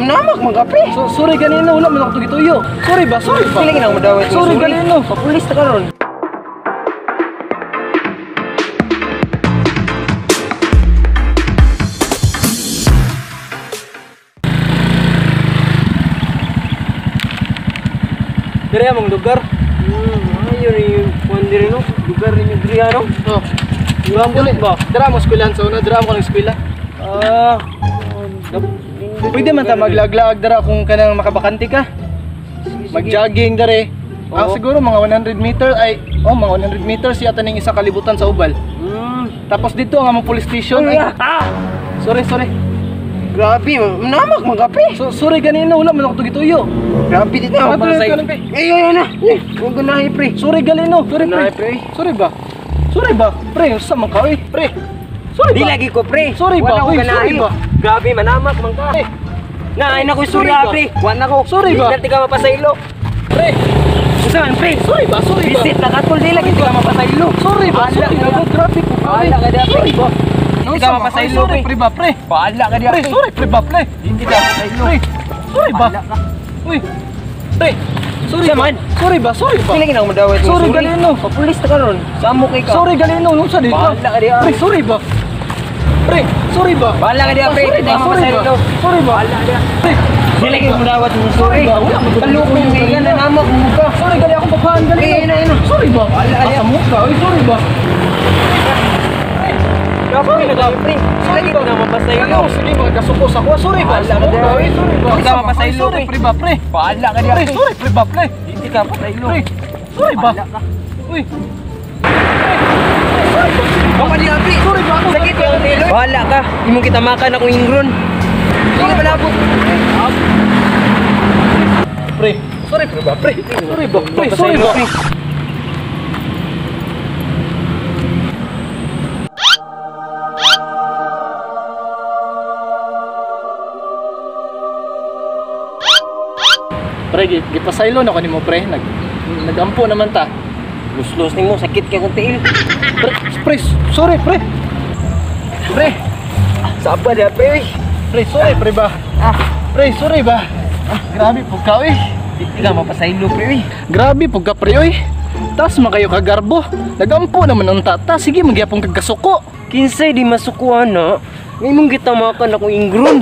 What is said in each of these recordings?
Namak mga pre. Sorry ganino, wala man ako tuyo. Sorry ba? Sorry ba? Pili ka na madawat. Sorry ganino. Papulis ta karon. Dire among lugar. Ayo ni pandi no. Lugar ni Griya no. Oh. Ambulance ba? Dira mo eskwelahan sa una, dira mo ng eskwela. Pwede man ta maglaglag dira kung kanang makabakante ka. Mag-jogging dere. Siguro mga 100 meter ay mga 100 meters yata ning isa kalibutan sa ubal. Tapos dito ang among police station ay Sorry. Grabe, namak mga pre. Sorry ganino, wala man ako tuyo. Grabe dito na. Ay na. Huwag ganahe pre. Sorry galino. Sorry pre. Sorry ba? Pre, sa man ka pre. Sorry Di ba? lagi ko pre. Sorry ba? Wala ko ganahe. Sorry ba? Grabe, manamak man ka. Naay na ko Sorry istorya ba? pre. Wala ko. Sorry ba? Di ka mapasaylo. Pre. Saan pre? Sorry ba? Visit na katol di lagi di ka mapasaylo. Sorry ba? Wala ka na. Grabe po. Wala ka na pre. Sorry ba? Di ka mapasaylo Sorry pre ba pre? Wala ka na Pre, pre. sorry pre ba pre? Hindi ka mapasaylo. Pre. Sorry ba? Wala ka. Uy. Pre. Sorry Siya ba? man. Sorry ba? Sorry ba? Pili ka na madawat. Sorry galino. Papulis ta karon. Samo kay ka. Sorry galino, nung sa dito. Bahala ka diya. Pre, sorry ba? Pre, sorry ba? Wala ka diya pre. Sorry Di ba? ka Sorry ba? mapasaylo. Sorry ba? Wala ka diya. Pre. Dili ka madawat mo Sorry sorry. ba? Wala mo Kaloko yung ngayon na namak mo ka. Sorry gali akong babahan gali. Ayun. Sorry ba? Wala, Asa mo ka? Uy, sorry ba? Grabe na daw pre. Lagi ko na mapasaylo. Sige, magkasupos ako. Sorry ba? Wala ka Asa mo diya. Uy, sorry ba? Huwag ka mapasaylo, Sorry, pre. pre ba, pre? Wala ka diya Pre, pre. sorry, pre ba, pre? Hindi ka mapasaylo. Pre, sorry ba? Wala ka. Uy. Baka di pre. Sorry ba? Sakit yung telo. Wala ka. Di mo kita makan akong ingron. Hindi ka malabot. Pre, sorry pre ba, pre? Sorry ba, pre? Sorry ba? Pre, gipasaylo na ko nimo pre. Nagampo naman ta. Luslos ni mo. Sakit ka kong tiil. Pre, sorry pre. Pre, Sapa dia pre. pre, sorry pre ba? Pre, sorry ba? Grabe po ka eh. Hindi ka mapasaylo pre. Grabe po ka pre oy. Tas makayo ka garbo. Nagampo naman ang tata. Sige, magyapong kagkasuko. Kinsay di masukuan na. Ngayon mong kita makan akong ingron.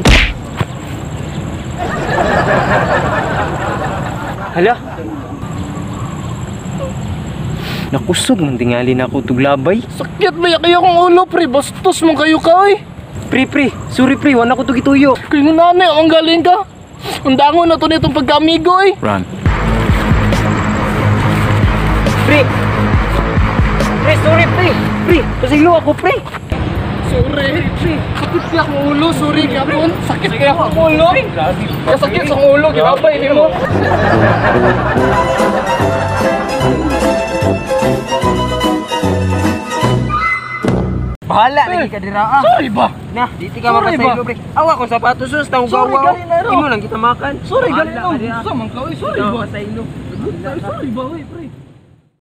Hala. Nakusog man tingali na ako tuglabay. Sakit ba kayo kong ulo pre? Bastos mo kayo ka oy. Pre, sorry pre, wala ko tugituyo. Kaya nga nanay, ang galing ka. Ang dangon na to nitong pagka-amigo eh. Pre, sorry pre. Pre, pasaylo ako pre. Sorry. Sakit kaya akong ulo. Sorry kapon. Sakit kaya akong ulo. Kaya sakit sa ulo. Gabay ni mo. Bahala lagi ka dira. Sorry ba? Nah, diti ka Sorry mapasaylo ba? pre. Awa ko sapatos sus tang Sorry, gawa. gali na, no? Imo lang kita makan. Sorry, Bahala galing ka mo. dira. Sa man ka. Sorry ba? Pasaylo. Sorry ba? Uy, pre.